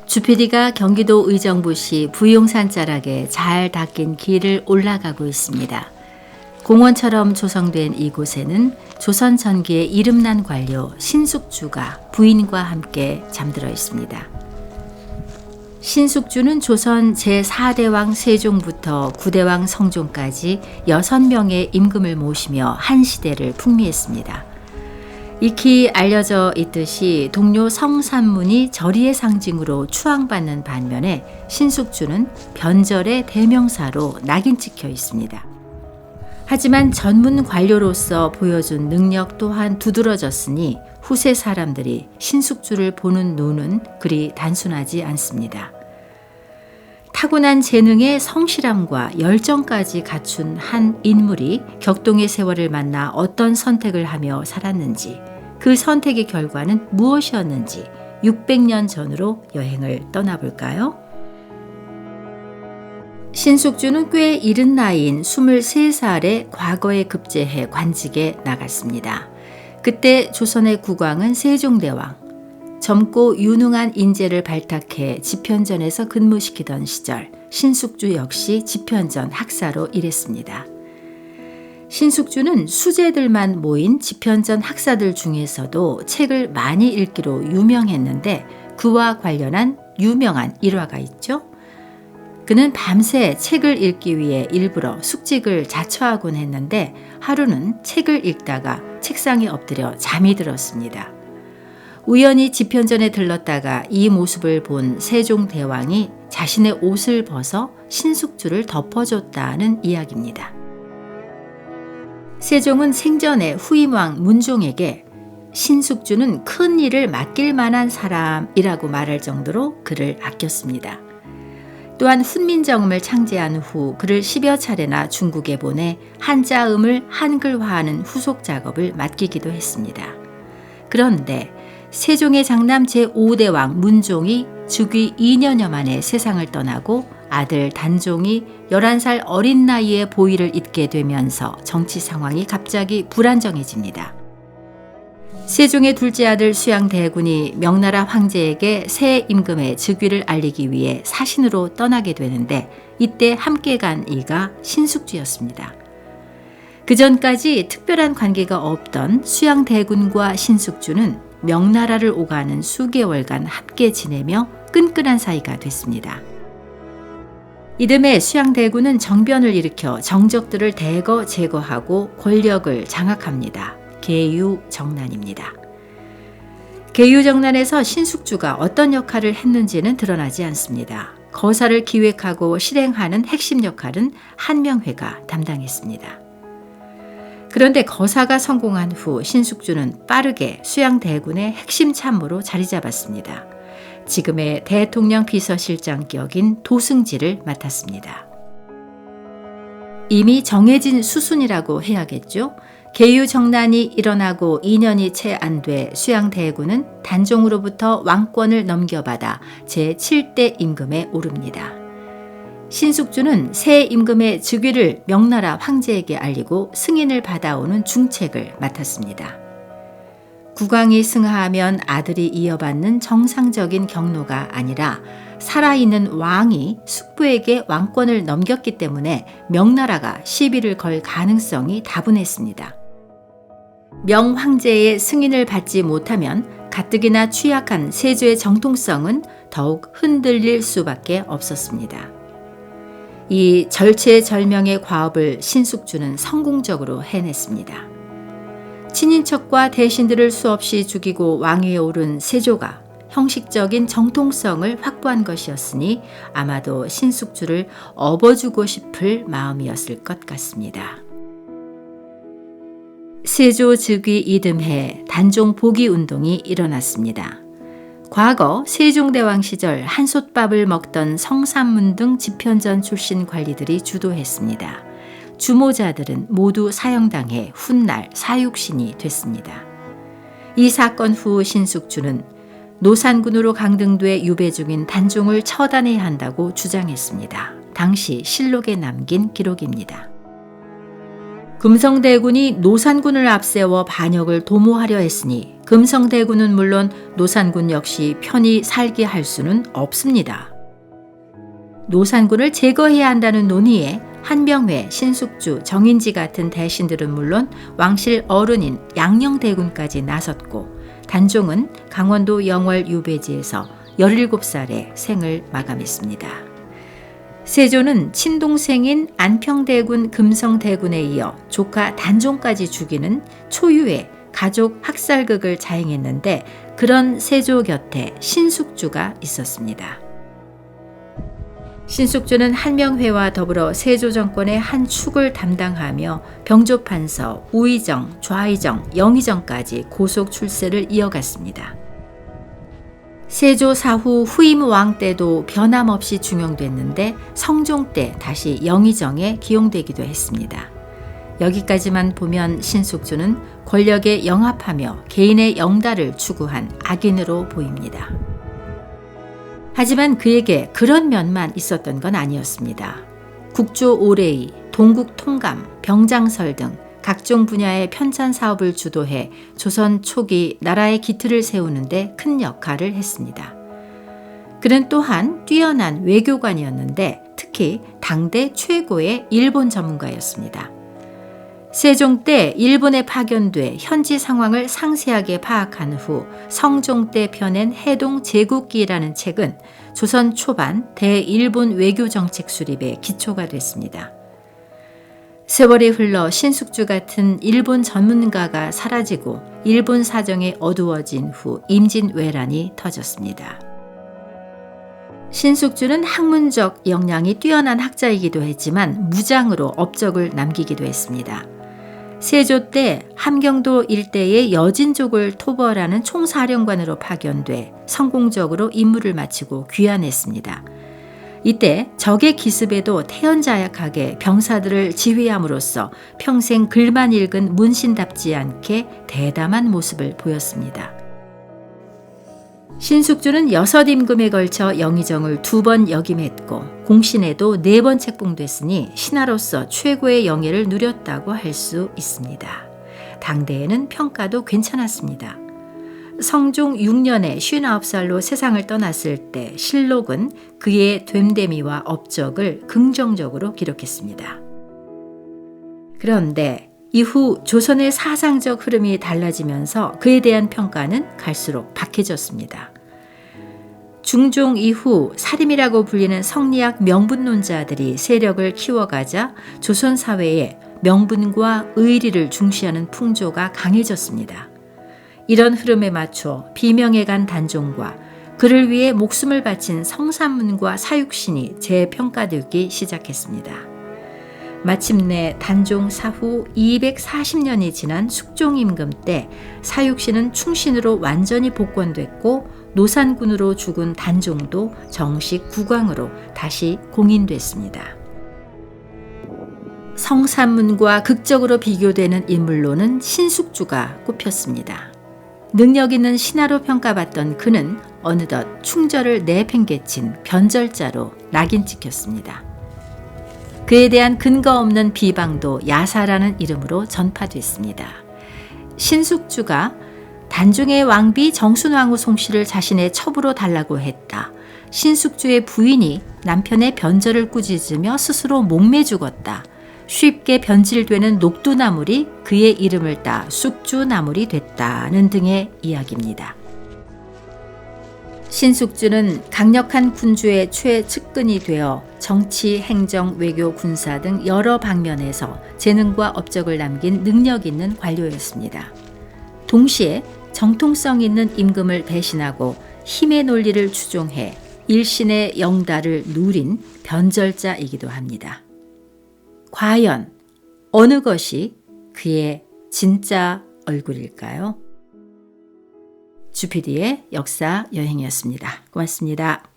주PD가 경기도 의정부시 부용산 자락에 잘 닦인 길을 올라가고 있습니다. 공원처럼 조성된 이곳에는 조선 전기의 이름난 관료 신숙주가 부인과 함께 잠들어 있습니다. 신숙주는 조선 제4대왕 세종부터 9대왕 성종까지 6명의 임금을 모시며 한 시대를 풍미했습니다. 익히 알려져 있듯이 동료 성산문이 절의의 상징으로 추앙받는 반면에 신숙주는 변절의 대명사로 낙인 찍혀 있습니다. 하지만 전문 관료로서 보여준 능력 또한 두드러졌으니 후세 사람들이 신숙주를 보는 눈은 그리 단순하지 않습니다. 타고난 재능에 성실함과 열정까지 갖춘 한 인물이 격동의 세월을 만나 어떤 선택을 하며 살았는지, 그 선택의 결과는 무엇이었는지 600년 전으로 여행을 떠나볼까요? 신숙주는 꽤 이른 나이인 23살에 과거에 급제해 관직에 나갔습니다. 그때 조선의 국왕은 세종대왕, 젊고 유능한 인재를 발탁해 집현전에서 근무시키던 시절 신숙주 역시 집현전 학사로 일했습니다. 신숙주는 수재들만 모인 집현전 학사들 중에서도 책을 많이 읽기로 유명했는데 그와 관련한 유명한 일화가 있죠. 그는 밤새 책을 읽기 위해 일부러 숙직을 자처하곤 했는데 하루는 책을 읽다가 책상에 엎드려 잠이 들었습니다. 우연히 집현전에 들렀다가 이 모습을 본 세종대왕이 자신의 옷을 벗어 신숙주를 덮어줬다는 이야기입니다. 세종은 생전에 후임왕 문종에게 신숙주는 큰 일을 맡길 만한 사람이라고 말할 정도로 그를 아꼈습니다. 또한 훈민정음을 창제한 후 그를 10여 차례나 중국에 보내 한자음을 한글화하는 후속 작업을 맡기기도 했습니다. 그런데 세종의 장남 제5대왕 문종이 즉위 2년여 만에 세상을 떠나고 아들 단종이 11살 어린 나이에 보위를 잇게 되면서 정치 상황이 갑자기 불안정해집니다. 세종의 둘째 아들 수양대군이 명나라 황제에게 새 임금의 즉위를 알리기 위해 사신으로 떠나게 되는데 이때 함께 간 이가 신숙주였습니다. 그전까지 특별한 관계가 없던 수양대군과 신숙주는 명나라를 오가는 수개월간 함께 지내며 끈끈한 사이가 됐습니다. 이듬해 수양대군은 정변을 일으켜 정적들을 대거 제거하고 권력을 장악합니다. 계유정난입니다. 계유정난에서 신숙주가 어떤 역할을 했는지는 드러나지 않습니다. 거사를 기획하고 실행하는 핵심 역할은 한명회가 담당했습니다. 그런데 거사가 성공한 후 신숙주는 빠르게 수양대군의 핵심 참모로 자리 잡았습니다. 지금의 대통령 비서실장 격인 도승지를 맡았습니다. 이미 정해진 수순이라고 해야겠죠. 계유정난이 일어나고 2년이 채 안 돼 수양대군은 단종으로부터 왕권을 넘겨받아 제7대 임금에 오릅니다. 신숙주는 새 임금의 즉위를 명나라 황제에게 알리고 승인을 받아오는 중책을 맡았습니다. 국왕이 승하하면 아들이 이어받는 정상적인 경로가 아니라 살아있는 왕이 숙부에게 왕권을 넘겼기 때문에 명나라가 시비를 걸 가능성이 다분했습니다. 명황제의 승인을 받지 못하면 가뜩이나 취약한 세조의 정통성은 더욱 흔들릴 수밖에 없었습니다. 이 절체절명의 과업을 신숙주는 성공적으로 해냈습니다. 친인척과 대신들을 수없이 죽이고 왕위에 오른 세조가 형식적인 정통성을 확보한 것이었으니 아마도 신숙주를 업어주고 싶을 마음이었을 것 같습니다. 세조 즉위 이듬해 단종 복위 운동이 일어났습니다. 과거 세종대왕 시절 한솥밥을 먹던 성산문 등 집현전 출신 관리들이 주도했습니다. 주모자들은 모두 사형당해 훗날 사육신이 됐습니다. 이 사건 후 신숙주는 노산군으로 강등돼 유배 중인 단종을 처단해야 한다고 주장했습니다. 당시 실록에 남긴 기록입니다. 금성대군이 노산군을 앞세워 반역을 도모하려 했으니 금성대군은 물론 노산군 역시 편히 살게 할 수는 없습니다. 노산군을 제거해야 한다는 논의에 한병회, 신숙주, 정인지 같은 대신들은 물론 왕실 어른인 양녕대군까지 나섰고 단종은 강원도 영월 유배지에서 17살에 생을 마감했습니다. 세조는 친동생인 안평대군, 금성대군에 이어 조카 단종까지 죽이는 초유의 가족 학살극을 자행했는데 그런 세조 곁에 신숙주가 있었습니다. 신숙주는 한명회와 더불어 세조 정권의 한 축을 담당하며 병조판서, 우의정, 좌의정, 영의정까지 고속 출세를 이어갔습니다. 세조 사후 후임 왕 때도 변함없이 중용됐는데 성종 때 다시 영의정에 기용되기도 했습니다. 여기까지만 보면 신숙주는 권력에 영합하며 개인의 영달을 추구한 악인으로 보입니다. 하지만 그에게 그런 면만 있었던 건 아니었습니다. 국조 오레이, 동국 통감, 병장설 등 각종 분야의 편찬 사업을 주도해 조선 초기 나라의 기틀을 세우는데 큰 역할을 했습니다. 그는 또한 뛰어난 외교관이었는데 특히 당대 최고의 일본 전문가였습니다. 세종 때 일본에 파견돼 현지 상황을 상세하게 파악한 후 성종 때 펴낸 해동 제국기라는 책은 조선 초반 대일본 외교정책 수립의 기초가 됐습니다. 세월이 흘러 신숙주 같은 일본 전문가가 사라지고 일본 사정이 어두워진 후 임진왜란이 터졌습니다. 신숙주는 학문적 역량이 뛰어난 학자이기도 했지만 무장으로 업적을 남기기도 했습니다. 세조 때 함경도 일대의 여진족을 토벌하는 총사령관으로 파견돼 성공적으로 임무를 마치고 귀환했습니다. 이때 적의 기습에도 태연자약하게 병사들을 지휘함으로써 평생 글만 읽은 문신답지 않게 대담한 모습을 보였습니다. 신숙주는 6임금에 걸쳐 영의정을 2번 역임했고 공신에도 4번 책봉됐으니 신하로서 최고의 영예를 누렸다고 할 수 있습니다. 당대에는 평가도 괜찮았습니다. 성종 6년에 59살로 세상을 떠났을 때 실록은 그의 됨됨이와 업적을 긍정적으로 기록했습니다. 그런데 이후 조선의 사상적 흐름이 달라지면서 그에 대한 평가는 갈수록 박해졌습니다. 중종 이후 사림이라고 불리는 성리학 명분론자들이 세력을 키워가자 조선 사회에 명분과 의리를 중시하는 풍조가 강해졌습니다. 이런 흐름에 맞춰 비명해간 단종과 그를 위해 목숨을 바친 성삼문과 사육신이 재평가되기 시작했습니다. 마침내 단종 사후 240년이 지난 숙종임금 때 사육신은 충신으로 완전히 복권됐고 노산군으로 죽은 단종도 정식 국왕으로 다시 공인됐습니다. 성삼문과 극적으로 비교되는 인물로는 신숙주가 꼽혔습니다. 능력 있는 신하로 평가받던 그는 어느덧 충절을 내팽개친 변절자로 낙인 찍혔습니다. 그에 대한 근거 없는 비방도 야사라는 이름으로 전파됐습니다. 신숙주가 단종의 왕비 정순왕후 송씨를 자신의 첩으로 달라고 했다. 신숙주의 부인이 남편의 변절을 꾸짖으며 스스로 목매 죽었다. 쉽게 변질되는 녹두나물이 그의 이름을 따 숙주나물이 됐다는 등의 이야기입니다. 신숙주는 강력한 군주의 최측근이 되어 정치, 행정, 외교, 군사 등 여러 방면에서 재능과 업적을 남긴 능력 있는 관료였습니다. 동시에 정통성 있는 임금을 배신하고 힘의 논리를 추종해 일신의 영달을 누린 변절자이기도 합니다. 과연 어느 것이 그의 진짜 얼굴일까요? 주피디의 역사 여행이었습니다. 고맙습니다.